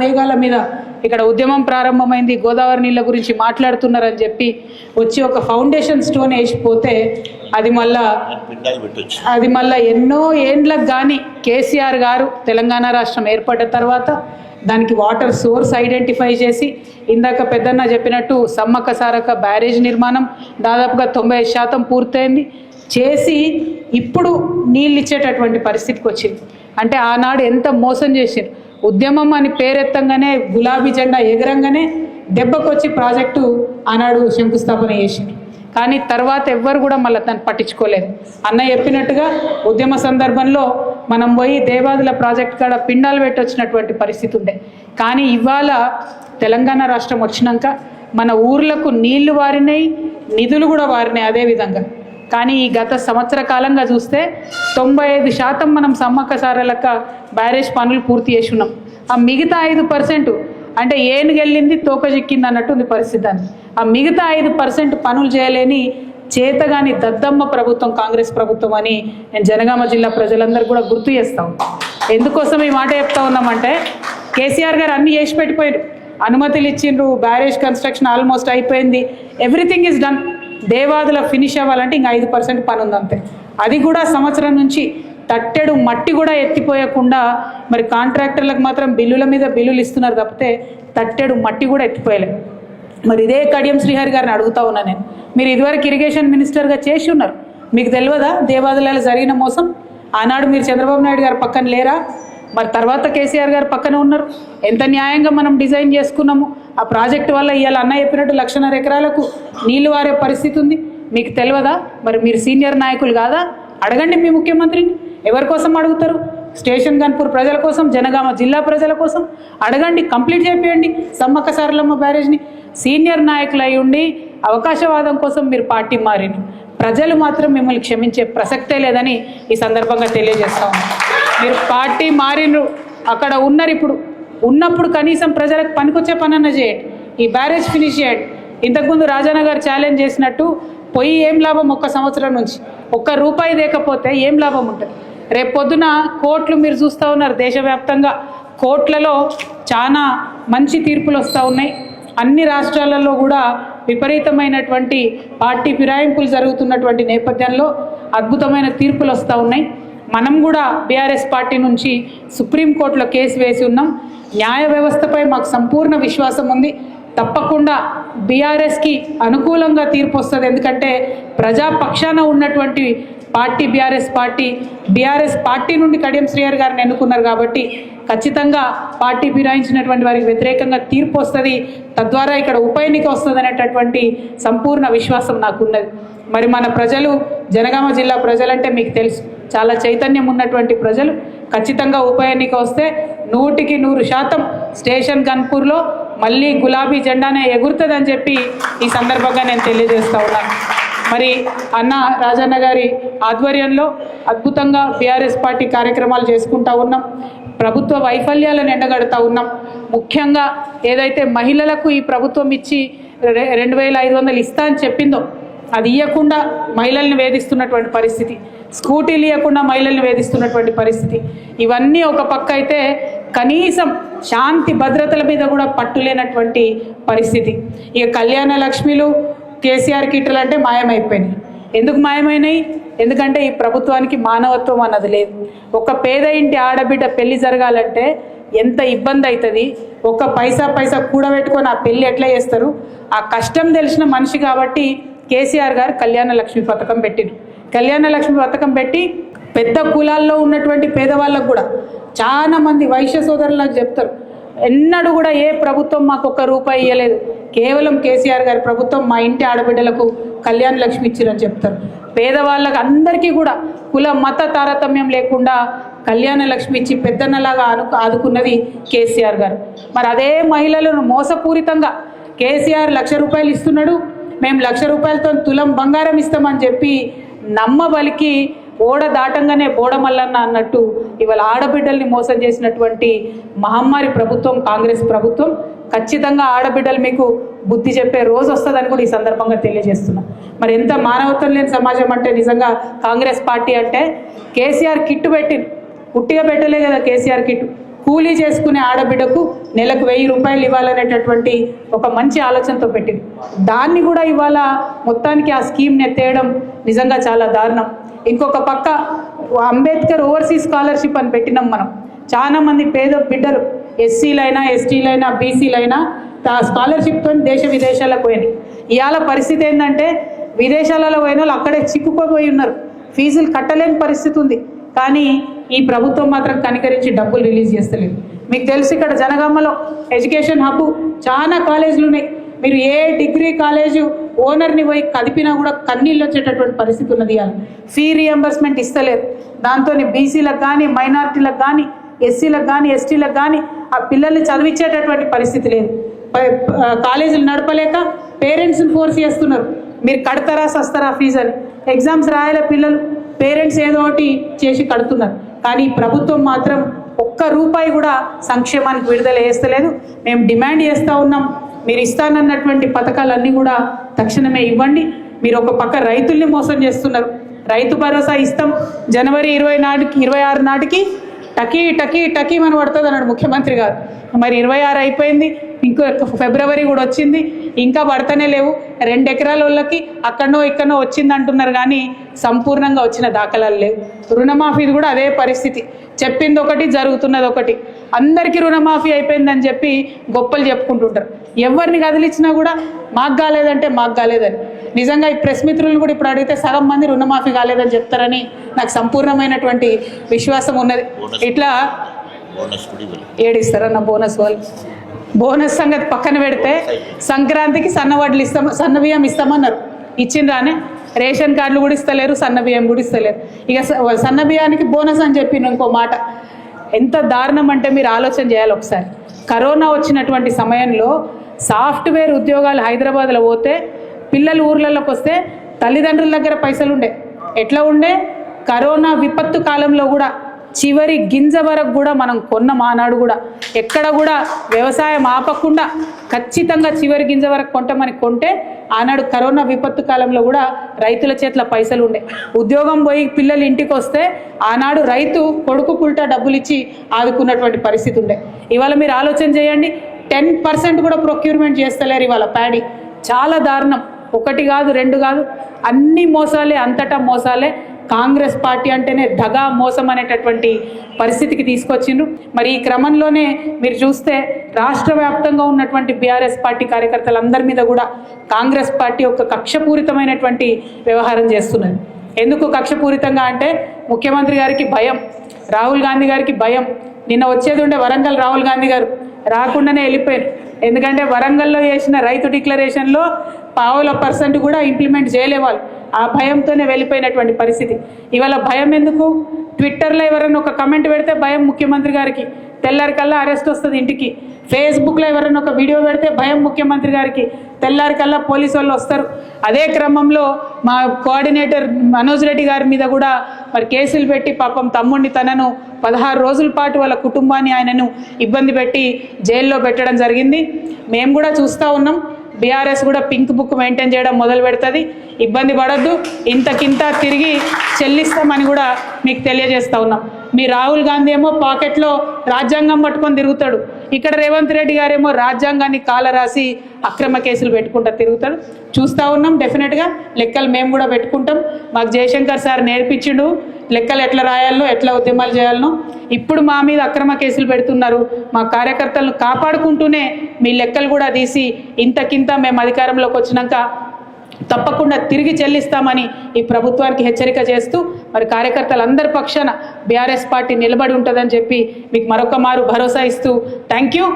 మేఘాల మీద ఇక్కడ ఉద్యమం ప్రారంభమైంది, గోదావరి నీళ్ళ గురించి మాట్లాడుతున్నారని చెప్పి వచ్చి ఒక ఫౌండేషన్ స్టోన్ వేసిపోతే అది మళ్ళా ఎన్నో ఏండ్లకు కానీ కేసీఆర్ గారు తెలంగాణ రాష్ట్రం ఏర్పడ్డ తర్వాత దానికి వాటర్ సోర్స్ ఐడెంటిఫై చేసి ఇందాక పెద్దన్న చెప్పినట్టు సమ్మక్క సారక్క బ్యారేజ్ నిర్మాణం దాదాపుగా 95% పూర్తయింది చేసి ఇప్పుడు నీళ్ళు ఇచ్చేటటువంటి పరిస్థితికి వచ్చింది. అంటే ఆనాడు ఎంత మోసం చేశారు. ఉద్యమం అని పేరెత్తంగానే గులాబీ జెండా ఎగరంగానే దెబ్బకొచ్చి ప్రాజెక్టు ఆనాడు శంకుస్థాపన చేశారు. కానీ తర్వాత ఎవ్వరు కూడా మళ్ళీ దాన్ని పట్టించుకోలేదు. అన్న చెప్పినట్టుగా ఉద్యమ సందర్భంలో మనం పోయి దేవాదుల ప్రాజెక్ట్ కాడ పిండాలు పెట్టొచ్చినటువంటి పరిస్థితి ఉండే. కానీ ఇవాళ తెలంగాణ రాష్ట్రం వచ్చినాక మన ఊర్లకు నీళ్లు వారినాయి, నిధులు కూడా వారినాయి అదేవిధంగా. కానీ ఈ గత సంవత్సర కాలంగా చూస్తే 95% మనం సమ్మక్క సారలక్క బ్యారేజ్ పనులు పూర్తి చేసి ఉన్నాం. ఆ మిగతా 5% అంటే ఏనుగెళ్ళింది తోక చిక్కింది అన్నట్టు ఉంది పరిస్థితి. అని ఆ మిగతా 5% పనులు చేయలేని చేతగాని దద్దమ్మ ప్రభుత్వం కాంగ్రెస్ ప్రభుత్వం అని నేను జనగామ జిల్లా ప్రజలందరూ కూడా గుర్తు చేస్తాం. ఎందుకోసం ఈ మాట చెప్తా ఉన్నామంటే కేసీఆర్ గారు అన్ని చేసి పెట్టిపోయారు, అనుమతులు ఇచ్చిండ్రు, బ్యారేజ్ కన్స్ట్రక్షన్ ఆల్మోస్ట్ అయిపోయింది, everything is done. Devadula finish అవ్వాలంటే ఇంకా 5% పని ఉంది అంతే. అది కూడా సంవత్సరం నుంచి తట్టెడు మట్టి కూడా ఎత్తిపోయకుండా మరి కాంట్రాక్టర్లకు మాత్రం బిల్లుల మీద బిల్లులు ఇస్తున్నారు తప్పితే తట్టెడు మట్టి కూడా ఎత్తిపోయలేదు. మరి ఇదే కడియం శ్రీహరి గారిని అడుగుతా ఉన్నా నేను, మీరు ఇదివరకు ఇరిగేషన్ మినిస్టర్గా చేసి ఉన్నారు, మీకు తెలియదా దేవాదులలో జరిగిన మోసం? ఆనాడు మీరు చంద్రబాబు నాయుడు గారు పక్కన లేరా? మరి తర్వాత కేసీఆర్ గారు పక్కన ఉన్నారు. ఎంత న్యాయంగా మనం డిజైన్ చేసుకున్నాము. ఆ ప్రాజెక్టు వల్ల ఇవాళ అన్న చెప్పినట్టు 1,00,000 ఎకరాలకు నీళ్లు వారే పరిస్థితి ఉంది. మీకు తెలియదా? మరి మీరు సీనియర్ నాయకులు కాదా? అడగండి మీ ముఖ్యమంత్రిని. ఎవరి కోసం అడుగుతారు? స్టేషన్ గన్పూర్ ప్రజల కోసం, జనగామ జిల్లా ప్రజల కోసం అడగండి, కంప్లీట్ చేయండి సమ్మక్క సారలమ్మ బ్యారేజ్ని. సీనియర్ నాయకులు అయి ఉండి అవకాశవాదం కోసం మీరు పార్టీ మారిన ప్రజలు మాత్రం మిమ్మల్ని క్షమించే ప్రసక్తే లేదని ఈ సందర్భంగా తెలియజేస్తాం. మీరు పార్టీ మారిన అక్కడ ఉన్నారు, ఇప్పుడు ఉన్నప్పుడు కనీసం ప్రజలకు పనికొచ్చే పనన్నా చేయండి, ఈ బ్యారేజ్ ఫినిష్ చేయండి. ఇంతకుముందు రాజన్న గారు ఛాలెంజ్ చేసినట్టు పోయి ఏం లాభం? ఒక్క సంవత్సరం నుంచి ₹1 లేకపోతే ఏం లాభం ఉంటుంది? రేపు పొద్దున కోర్టులు మీరు చూస్తూ ఉన్నారు, దేశవ్యాప్తంగా కోర్టులలో చాలా మంచి తీర్పులు వస్తూ ఉన్నాయి. అన్ని రాష్ట్రాలలో కూడా విపరీతమైనటువంటి పార్టీ ఫిరాయింపులు జరుగుతున్నటువంటి నేపథ్యంలో అద్భుతమైన తీర్పులు వస్తూ ఉన్నాయి. మనం కూడా బీఆర్ఎస్ పార్టీ నుంచి సుప్రీంకోర్టులో కేసు వేసి ఉన్నాం. న్యాయ వ్యవస్థపై మాకు సంపూర్ణ విశ్వాసం ఉంది. తప్పకుండా బీఆర్ఎస్కి అనుకూలంగా తీర్పు వస్తుంది. ఎందుకంటే ప్రజాపక్షాన ఉన్నటువంటి పార్టీ బీఆర్ఎస్ పార్టీ నుండి కడియం శ్రీహరి గారిని ఎన్నుకున్నారు కాబట్టి ఖచ్చితంగా పార్టీ ఫిరాయించినటువంటి వారికి వ్యతిరేకంగా తీర్పు వస్తుంది, తద్వారా ఇక్కడ ఉప ఎన్నిక వస్తుంది అనేటటువంటి సంపూర్ణ విశ్వాసం నాకున్నది. మరి మన ప్రజలు, జనగామ జిల్లా ప్రజలంటే మీకు తెలుసు, చాలా చైతన్యం ఉన్నటువంటి ప్రజలు. ఖచ్చితంగా ఉప ఎన్నిక వస్తే 100% స్టేషన్ గన్పూర్లో మళ్ళీ గులాబీ జెండానే ఎగురుతుందని చెప్పి ఈ సందర్భంగా నేను తెలియజేస్తా ఉన్నాను. మరి అన్న రాజన్న గారి ఆధ్వర్యంలో అద్భుతంగా బీఆర్ఎస్ పార్టీ కార్యక్రమాలు చేసుకుంటా ఉన్నాం. ప్రభుత్వ వైఫల్యాలను ఎండగడుతూ ఉన్నాం. ముఖ్యంగా ఏదైతే మహిళలకు ఈ ప్రభుత్వం ఇచ్చి 2,500 ఇస్తా అని చెప్పిందో అది ఇవ్వకుండా మహిళల్ని వేధిస్తున్నటువంటి పరిస్థితి, స్కూటీలు ఇవ్వకుండా మహిళల్ని వేధిస్తున్నటువంటి పరిస్థితి, ఇవన్నీ ఒక పక్క అయితే కనీసం శాంతి భద్రతల మీద కూడా పట్టులేనటువంటి పరిస్థితి. ఇక కళ్యాణ లక్ష్మిలు, కేసీఆర్ కిట్లు అంటే మాయమైపోయినాయి. ఎందుకు మాయమైనాయి? ఎందుకంటే ఈ ప్రభుత్వానికి మానవత్వం అన్నది లేదు. ఒక పేద ఇంటి ఆడబిడ్డ పెళ్లి జరగాలంటే ఎంత ఇబ్బంది అవుతుంది. ఒక పైసా కూడబెట్టుకొని ఆ పెళ్లి ఎట్లా చేస్తారు? ఆ కష్టం తెలిసిన మనిషి కాబట్టి కేసీఆర్ గారు కళ్యాణ లక్ష్మి పథకం పెట్టిరు. కళ్యాణ లక్ష్మి పథకం పెట్టి పెద్ద కులాల్లో ఉన్నటువంటి పేదవాళ్ళకు కూడా చాలా మంది వైశ్య సోదరులకు చెప్తారు, ఎన్నడూ కూడా ఏ ప్రభుత్వం మాకు ₹1 ఇవ్వలేదు, కేవలం కేసీఆర్ గారి ప్రభుత్వం మా ఇంటి ఆడబిడ్డలకు కళ్యాణ లక్ష్మి ఇచ్చిరని చెప్తారు. పేదవాళ్ళకు అందరికీ కూడా కుల మత తారతమ్యం లేకుండా కళ్యాణ లక్ష్మి ఇచ్చి పెద్దన్నలాగా ఆదుకున్నది కేసీఆర్ గారు. మరి అదే మహిళలను మోసపూరితంగా కేసీఆర్ ₹1,00,000 ఇస్తున్నాడు, మేము ₹1,00,000తో తులం బంగారం ఇస్తామని చెప్పి నమ్మబలికి ఓడ దాటంగానే బోడమల్లన్న అన్నట్టు ఇవాళ ఆడబిడ్డల్ని మోసం చేసినటువంటి మహమ్మారి ప్రభుత్వం కాంగ్రెస్ ప్రభుత్వం. ఖచ్చితంగా ఆడబిడ్డలు మీకు బుద్ధి చెప్పే రోజు వస్తుందని కూడా ఈ సందర్భంగా తెలియజేస్తున్నా. మరి ఎంత మానవత్వం లేని సమాజం అంటే నిజంగా కాంగ్రెస్ పార్టీ అంటే. కేసీఆర్ కిట్టు పెట్టింది, ఉట్టిగా పెట్టలే కదా కేసీఆర్ కిట్టు, కూలీ చేసుకునే ఆడబిడ్డకు నెలకు 1000 రూపాయలు ఇవ్వాలనేటటువంటి ఒక మంచి ఆలోచనతో పెట్టింది. దాన్ని కూడా ఇవాళ మొత్తానికి ఆ స్కీమ్ని ఎత్తేయడం నిజంగా చాలా దారుణం. ఇంకొక పక్క అంబేద్కర్ ఓవర్సీస్ స్కాలర్షిప్ అని పెట్టినాం మనం. చాలా మంది పేద బిడ్డలు ఎస్సీలైనా ఎస్టీలైనా బీసీలైనా స్కాలర్షిప్తో దేశ విదేశాలకు పోయినాయి. ఇవాళ పరిస్థితి ఏంటంటే విదేశాలలో పోయిన వాళ్ళు అక్కడే చిక్కుకోపోయి ఉన్నారు, ఫీజులు కట్టలేని పరిస్థితి ఉంది. కానీ ఈ ప్రభుత్వం మాత్రం కనికరించి డబ్బులు రిలీజ్ చేస్తలేదు. మీకు తెలుసు ఇక్కడ జనగామలో ఎడ్యుకేషన్ హబ్ చాలా కాలేజీలు ఉన్నాయి. మీరు ఏ డిగ్రీ కాలేజు ఓనర్ని పోయి కదిపినా కూడా కన్నీళ్ళు వచ్చేటటువంటి పరిస్థితి ఉన్నది. ఇవాళ ఫీ రియంబర్స్మెంట్ ఇస్తలేరు. దాంతో బీసీలకు కానీ మైనారిటీలకు కానీ ఎస్సీలకు కానీ ఎస్టీలకు కానీ ఆ పిల్లల్ని చదివించేటటువంటి పరిస్థితి లేదు. కాలేజీలు నడపలేక పేరెంట్స్ని ఫోర్స్ చేస్తున్నారు, మీరు కడతారా సస్తారా ఫీజు అని. ఎగ్జామ్స్ రాయాల పిల్లలు, పేరెంట్స్ ఏదో ఒకటి చేసి కడుతున్నారు. కానీ ప్రభుత్వం మాత్రం ఒక్క రూపాయి కూడా సంక్షేమానికి విడుదల చేస్తలేదు. మేము డిమాండ్ చేస్తూ ఉన్నాం, మీరు ఇస్తానన్నటువంటి పథకాలన్నీ కూడా తక్షణమే ఇవ్వండి. మీరు ఒక పక్క రైతుల్ని మోసం చేస్తున్నారు. రైతు భరోసా ఇస్తాం జనవరి 26 నాటికి టకీ టకీ టకీ మన పడుతుంది అన్నాడు ముఖ్యమంత్రి గారు. మరి 26 అయిపోయింది, ఇంకో ఫిబ్రవరి కూడా వచ్చింది, ఇంకా పడతానే లేవు. 2 ఎకరాల వాళ్ళకి అక్కడనో ఇక్కడనో వచ్చింది అంటున్నారు కానీ సంపూర్ణంగా వచ్చిన దాఖలాలు లేవు. రుణమాఫీది కూడా అదే పరిస్థితి, చెప్పింది ఒకటి జరుగుతున్నది ఒకటి. అందరికీ రుణమాఫీ అయిపోయిందని చెప్పి గొప్పలు చెప్పుకుంటుంటారు. ఎవరిని కదిలిచ్చినా కూడా మాకు కాలేదంటే మాకు కాలేదని. నిజంగా ఈ ప్రెస్ మిత్రులను కూడా ఇప్పుడు అడిగితే సగం మంది రుణమాఫీ కాలేదని చెప్తారని నాకు సంపూర్ణమైనటువంటి విశ్వాసం ఉన్నది. ఇట్లా ఏడిస్తారన్న బోనస్ వాళ్ళు. బోనస్ సంగతి పక్కన పెడితే సంక్రాంతికి సన్నవడ్లు సన్న బియ్యం ఇస్తామన్నారు, ఇచ్చిండ్రానే. రేషన్ కార్డులు కూడా ఇస్తలేరు, సన్న బియ్యం కూడా ఇస్తలేరు. ఇక సన్న బియ్యానికి బోనస్ అని చెప్పి ఇంకో మాట. ఎంత దారుణం అంటే మీరు ఆలోచన చేయాలి ఒకసారి. కరోనా వచ్చినటువంటి సమయంలో సాఫ్ట్వేర్ ఉద్యోగాలు హైదరాబాద్లో పోతే పిల్లలు ఊర్లలోకి వస్తే తల్లిదండ్రుల దగ్గర పైసలు ఉండే. ఎట్లా ఉండే? కరోనా విపత్తు కాలంలో కూడా చివరి గింజ వరకు కూడా మనం కొన్న మానాడు కూడా ఎక్కడ కూడా వ్యవసాయం ఆపకుండా ఖచ్చితంగా చివరి గింజ వరకు కొంటే ఆనాడు కరోనా విపత్తు కాలంలో కూడా రైతుల చేతిలో పైసలు ఉండే. ఉద్యోగం పోయి పిల్లలు ఇంటికి వస్తే ఆనాడు రైతు కొడుకు పుల్టా డబ్బులు ఇచ్చి ఆదుకున్నటువంటి పరిస్థితి ఉండే. ఇవాళ మీరు ఆలోచన చేయండి, 10% కూడా ప్రొక్యూర్మెంట్ చేస్తలేరు ఇవాళ ప్యాడీ. చాలా దారుణం. 1 కాదు 2 కాదు, అన్ని మోసాలే, అంతటా మోసాలే. కాంగ్రెస్ పార్టీ అంటేనే దగా మోసం అనేటటువంటి పరిస్థితికి తీసుకొచ్చిండ్రు. మరి ఈ క్రమంలోనే మీరు చూస్తే రాష్ట్ర వ్యాప్తంగా ఉన్నటువంటి బీఆర్ఎస్ పార్టీ కార్యకర్తలందరి మీద కూడా కాంగ్రెస్ పార్టీ ఒక కక్షపూరితమైనటువంటి వ్యవహారం చేస్తున్నది. ఎందుకు కక్షపూరితంగా అంటే ముఖ్యమంత్రి గారికి భయం, రాహుల్ గాంధీ గారికి భయం. నిన్న వచ్చేది ఉండే వరంగల్ రాహుల్ గాంధీ గారు, రాకుండానే వెళ్ళిపోయారు. ఎందుకంటే వరంగల్లో చేసిన రైతు డిక్లరేషన్లో 0.5% కూడా ఇంప్లిమెంట్ చేయలే వాళ్ళు. ఆ భయంతోనే వెళ్ళిపోయినటువంటి పరిస్థితి. ఇవాళ భయం ఎందుకు? ట్విట్టర్లో ఎవరైనా ఒక కమెంట్ పెడితే భయం ముఖ్యమంత్రి గారికి, తెల్లారికల్లా అరెస్ట్ వస్తుంది ఇంటికి. ఫేస్బుక్లో ఎవరైనా ఒక వీడియో పెడితే భయం ముఖ్యమంత్రి గారికి, తెల్లారికల్లా పోలీసు వాళ్ళు వస్తారు. అదే క్రమంలో మా కోఆర్డినేటర్ మనోజ్ రెడ్డి గారి మీద కూడా మరి కేసులు పెట్టి పాపం తమ్ముడిని తనను 16 రోజుల పాటు వాళ్ళ కుటుంబాన్ని ఆయనను ఇబ్బంది పెట్టి జైల్లో పెట్టడం జరిగింది. మేము కూడా చూస్తూ ఉన్నాం. బీఆర్ఎస్ కూడా పింక్ బుక్ మెయింటైన్ చేయడం మొదలు పెడుతుంది. ఇబ్బంది పడద్దు, ఇంతకింత తిరిగి చెల్లిస్తామని కూడా మీకు తెలియజేస్తూ ఉన్నాం. మీ రాహుల్ గాంధీ ఏమో పాకెట్లో రాజ్యాంగం పట్టుకొని తిరుగుతాడు, ఇక్కడ రేవంత్ రెడ్డి గారేమో రాజ్యాంగాన్ని కాలరాసి అక్రమ కేసులు పెట్టుకుంటూ తిరుగుతాడు. చూస్తూ ఉన్నాం. డెఫినెట్గా లెక్కలు మేము కూడా పెట్టుకుంటాం. మాకు జయశంకర్ సార్ నేర్పించిండు లెక్కలు ఎట్లా రాయాలనో, ఎట్లా ఉద్యమాలు చేయాలనో. ఇప్పుడు మా మీద అక్రమ కేసులు పెడుతున్నారు. మా కార్యకర్తలను కాపాడుకుంటూనే మీ లెక్కలు కూడా తీసి ఇంతకింత మేము అధికారంలోకి వచ్చినాక తప్పకుండా తిరిగి చెల్లిస్తామని ఈ ప్రభుత్వానికి హెచ్చరిక చేస్తూ మరి కార్యకర్తలందరి పక్షాన బీఆర్ఎస్ పార్టీ నిలబడి ఉంటుందని చెప్పి మీకు మరొక మారు భరోసా ఇస్తూ థ్యాంక్ యూ.